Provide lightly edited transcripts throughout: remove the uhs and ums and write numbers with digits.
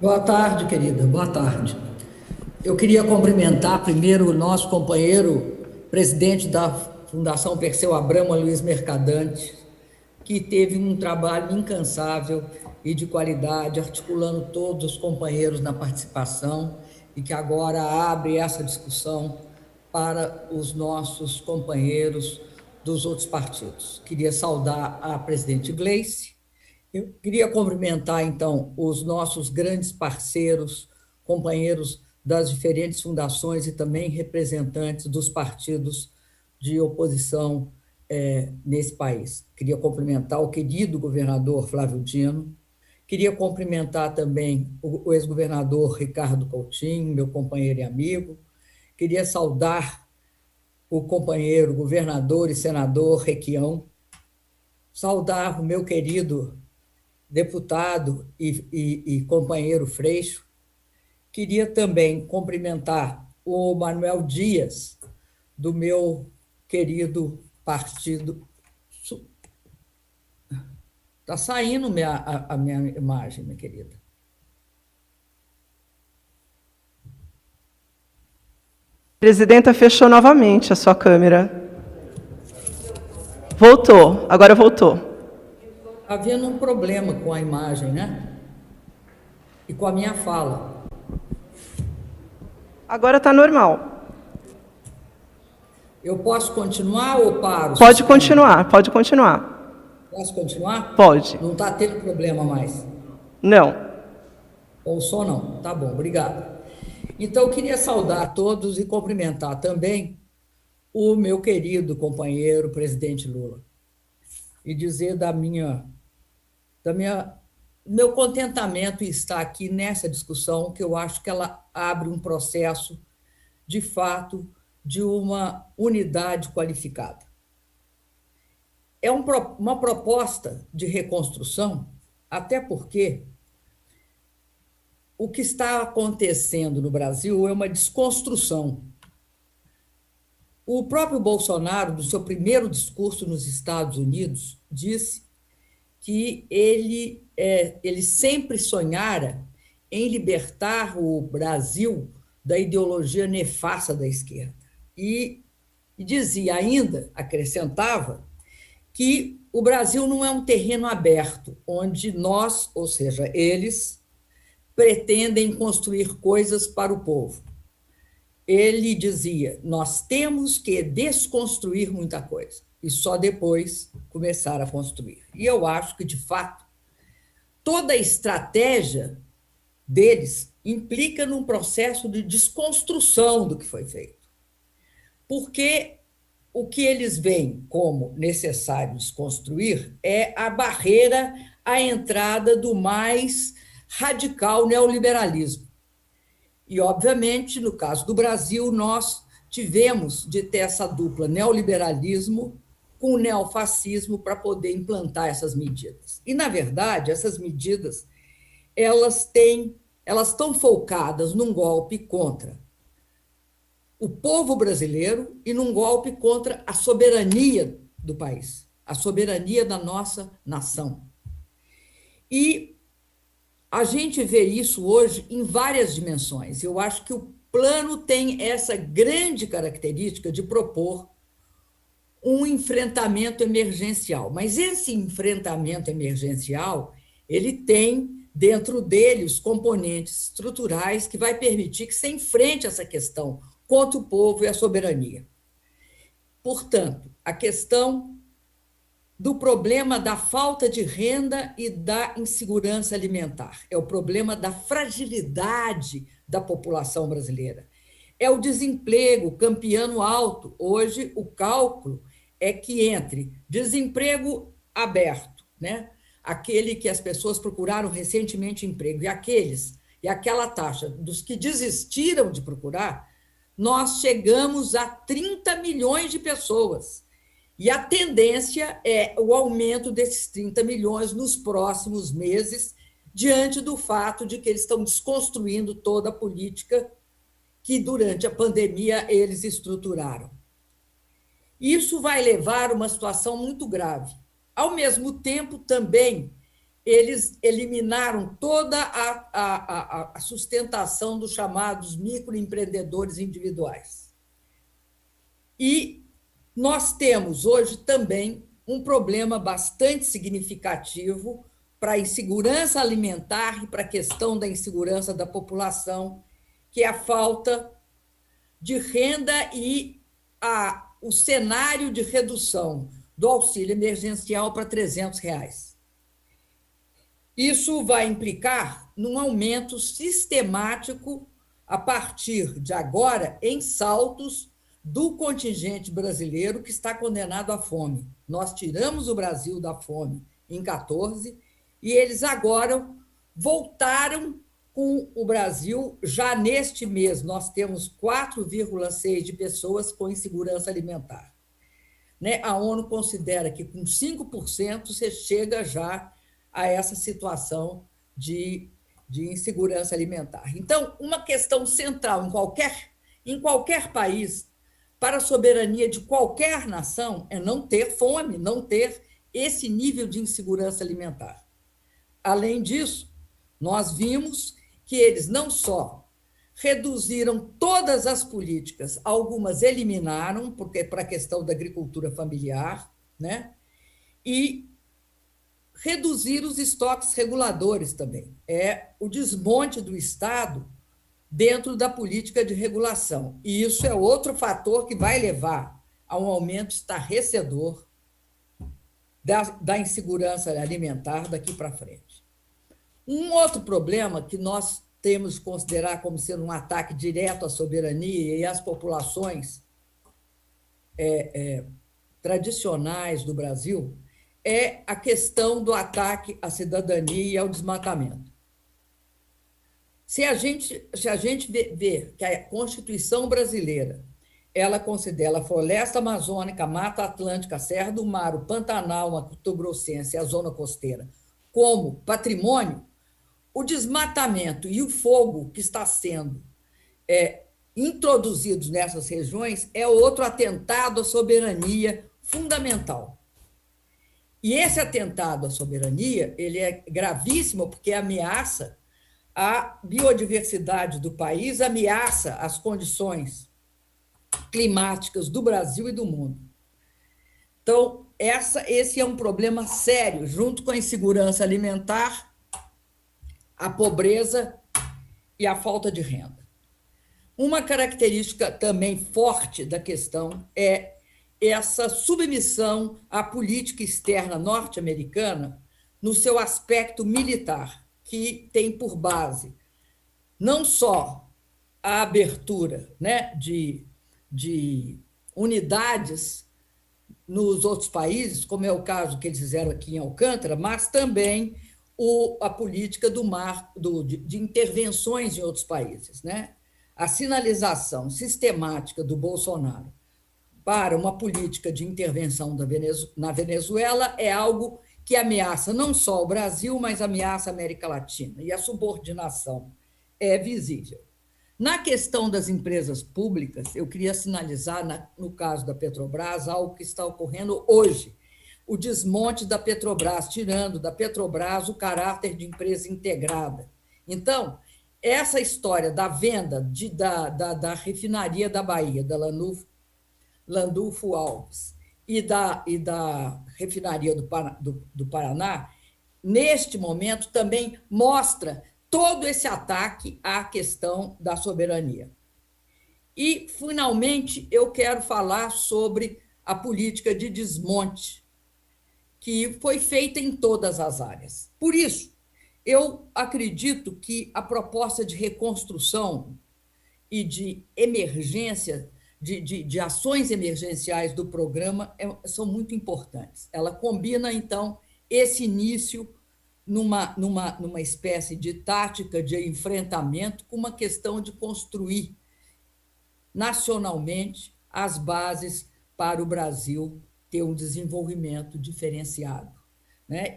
Boa tarde, querida. Boa tarde. Eu queria cumprimentar primeiro o nosso companheiro, presidente da Fundação Perseu Abramo, Luiz Mercadante, que teve um trabalho incansável e de qualidade, articulando todos os companheiros na participação e que agora abre essa discussão para os nossos companheiros dos outros partidos. Queria saudar a presidente Gleice. Eu queria cumprimentar, então, os nossos grandes parceiros, companheiros das diferentes fundações e também representantes dos partidos de oposição nesse país. Queria cumprimentar o querido governador Flávio Dino, queria cumprimentar também o ex-governador Ricardo Coutinho, meu companheiro e amigo, queria saudar o companheiro governador e senador Requião, saudar o meu querido deputado e companheiro Freixo. Queria também cumprimentar o Manuel Dias, do meu querido partido. Está saindo a minha imagem, minha querida. Presidenta fechou novamente a sua câmera. Voltou, agora voltou. Havendo um problema com a imagem, né? E com a minha fala. Agora está normal. Eu posso continuar ou paro? Pode continuar, pode continuar. Posso continuar? Pode. Não está tendo problema mais? Não. Ou só não? Tá bom, obrigado. Então, eu queria saudar a todos e cumprimentar também o meu querido companheiro, presidente Lula, e dizer meu contentamento em estar aqui nessa discussão, que eu acho que ela abre um processo, de fato, de uma unidade qualificada. É uma proposta de reconstrução, até porque o que está acontecendo no Brasil é uma desconstrução. O próprio Bolsonaro, no seu primeiro discurso nos Estados Unidos, disse que ele sempre sonhara em libertar o Brasil da ideologia nefasta da esquerda. E dizia ainda, acrescentava, que o Brasil não é um terreno aberto, onde nós, ou seja, eles, pretendem construir coisas para o povo. Ele dizia: nós temos que desconstruir muita coisa e só depois começar a construir. E eu acho que, de fato, toda a estratégia deles implica num processo de desconstrução do que foi feito. Porque o que eles veem como necessário desconstruir é a barreira à entrada do mais radical neoliberalismo. E, obviamente, no caso do Brasil, nós tivemos de ter essa dupla neoliberalismo com neofascismo para poder implantar essas medidas. E, na verdade, essas medidas elas estão focadas num golpe contra o povo brasileiro e num golpe contra a soberania do país, a soberania da nossa nação. E a gente vê isso hoje em várias dimensões. Eu acho que o plano tem essa grande característica de propor um enfrentamento emergencial. Mas esse enfrentamento emergencial, ele tem dentro dele os componentes estruturais que vai permitir que se enfrente essa questão contra o povo e a soberania. Portanto, a questão do problema da falta de renda e da insegurança alimentar. É o problema da fragilidade da população brasileira. É o desemprego campeando alto. Hoje, o cálculo é que entre desemprego aberto, né? Aquele que as pessoas procuraram recentemente emprego, e aquela taxa dos que desistiram de procurar, nós chegamos a 30 milhões de pessoas. E a tendência é o aumento desses 30 milhões nos próximos meses, diante do fato de que eles estão desconstruindo toda a política que, durante a pandemia, eles estruturaram. Isso vai levar a uma situação muito grave. Ao mesmo tempo, também, eles eliminaram toda a sustentação dos chamados microempreendedores individuais. E nós temos hoje também um problema bastante significativo para a insegurança alimentar e para a questão da insegurança da população, que é a falta de renda e o cenário de redução do auxílio emergencial para R$ 300. Isso vai implicar num aumento sistemático, a partir de agora, em saltos do contingente brasileiro que está condenado à fome. Nós tiramos o Brasil da fome em 2014 e eles agora voltaram com o Brasil. Já neste mês, nós temos 4,6 de pessoas com insegurança alimentar. A ONU considera que com 5% você chega já a essa situação de insegurança alimentar. Então, uma questão central em qualquer país, para a soberania de qualquer nação, é não ter fome, não ter esse nível de insegurança alimentar. Além disso, nós vimos que eles não só reduziram todas as políticas, algumas eliminaram, porque para a questão da agricultura familiar, e reduziram os estoques reguladores também. É o desmonte do Estado dentro da política de regulação. E isso é outro fator que vai levar a um aumento estarrecedor da insegurança alimentar daqui para frente. Um outro problema que nós temos que considerar como sendo um ataque direto à soberania e às populações tradicionais do Brasil é a questão do ataque à cidadania e ao desmatamento. Se a gente vê que a Constituição brasileira ela considera a floresta amazônica, a Mata Atlântica, a Serra do Mar, o Pantanal, o Mato Grossense e a zona costeira como patrimônio, o desmatamento e o fogo que está sendo introduzidos nessas regiões é outro atentado à soberania fundamental. E esse atentado à soberania ele é gravíssimo porque ameaça a biodiversidade do país, ameaça as condições climáticas do Brasil e do mundo. Então, esse é um problema sério, junto com a insegurança alimentar, a pobreza e a falta de renda. Uma característica também forte da questão é essa submissão à política externa norte-americana no seu aspecto militar, que tem por base não só a abertura de unidades nos outros países, como é o caso que eles fizeram aqui em Alcântara, mas também a política de intervenções em outros países. A sinalização sistemática do Bolsonaro para uma política de intervenção na Venezuela é algo que ameaça não só o Brasil, mas ameaça a América Latina, e a subordinação é visível. Na questão das empresas públicas, eu queria sinalizar, no caso da Petrobras, algo que está ocorrendo hoje, o desmonte da Petrobras, tirando da Petrobras o caráter de empresa integrada. Então, essa história da venda da refinaria da Bahia, da Landulfo Alves, e da refinaria do Paraná, neste momento também mostra todo esse ataque à questão da soberania. E, finalmente, eu quero falar sobre a política de desmonte, que foi feita em todas as áreas. Por isso, eu acredito que a proposta de reconstrução e de emergência, de ações emergenciais do programa são muito importantes. Ela combina, então, esse início numa espécie de tática de enfrentamento com uma questão de construir nacionalmente as bases para o Brasil ter um desenvolvimento diferenciado.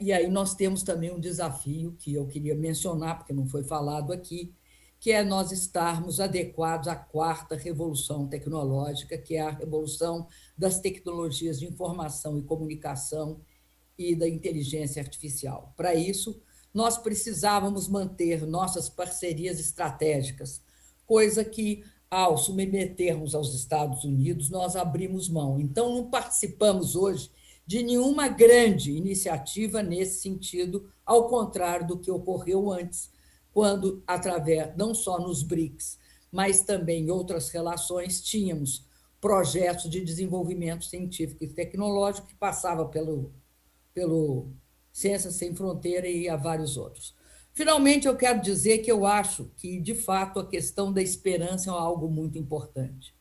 E aí nós temos também um desafio que eu queria mencionar, porque não foi falado aqui, que é nós estarmos adequados à quarta revolução tecnológica, que é a revolução das tecnologias de informação e comunicação e da inteligência artificial. Para isso, nós precisávamos manter nossas parcerias estratégicas, coisa que, ao submetermos aos Estados Unidos, nós abrimos mão. Então, não participamos hoje de nenhuma grande iniciativa nesse sentido, ao contrário do que ocorreu antes, quando, através, não só nos BRICS, mas também em outras relações, tínhamos projetos de desenvolvimento científico e tecnológico que passava pelo Ciências Sem Fronteira e a vários outros. Finalmente, eu quero dizer que eu acho que, de fato, a questão da esperança é algo muito importante.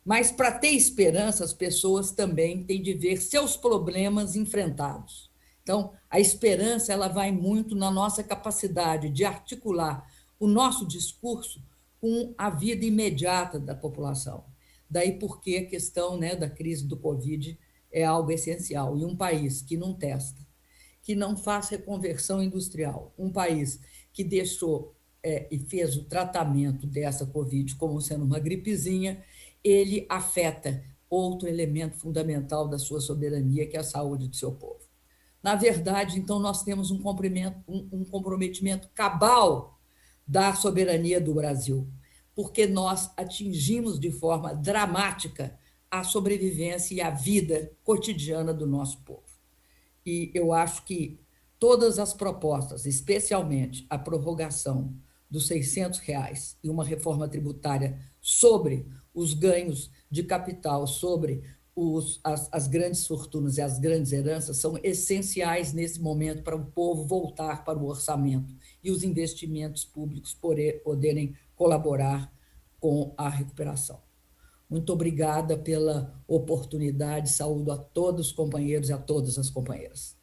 Mas, para ter esperança, as pessoas também têm de ver seus problemas enfrentados. Então, a esperança ela vai muito na nossa capacidade de articular o nosso discurso com a vida imediata da população. Daí porque a questão, né, da crise do Covid é algo essencial. E um país que não testa, que não faz reconversão industrial, um país que deixou e fez o tratamento dessa Covid como sendo uma gripezinha, ele afeta outro elemento fundamental da sua soberania, que é a saúde do seu povo. Na verdade, então, nós temos um comprometimento cabal da soberania do Brasil, porque nós atingimos de forma dramática a sobrevivência e a vida cotidiana do nosso povo. E eu acho que todas as propostas, especialmente a prorrogação dos R$ 600 e uma reforma tributária sobre os ganhos de capital, sobre as grandes fortunas e as grandes heranças, são essenciais nesse momento para o povo voltar para o orçamento e os investimentos públicos poderem colaborar com a recuperação. Muito obrigada pela oportunidade. Saúdo a todos os companheiros e a todas as companheiras.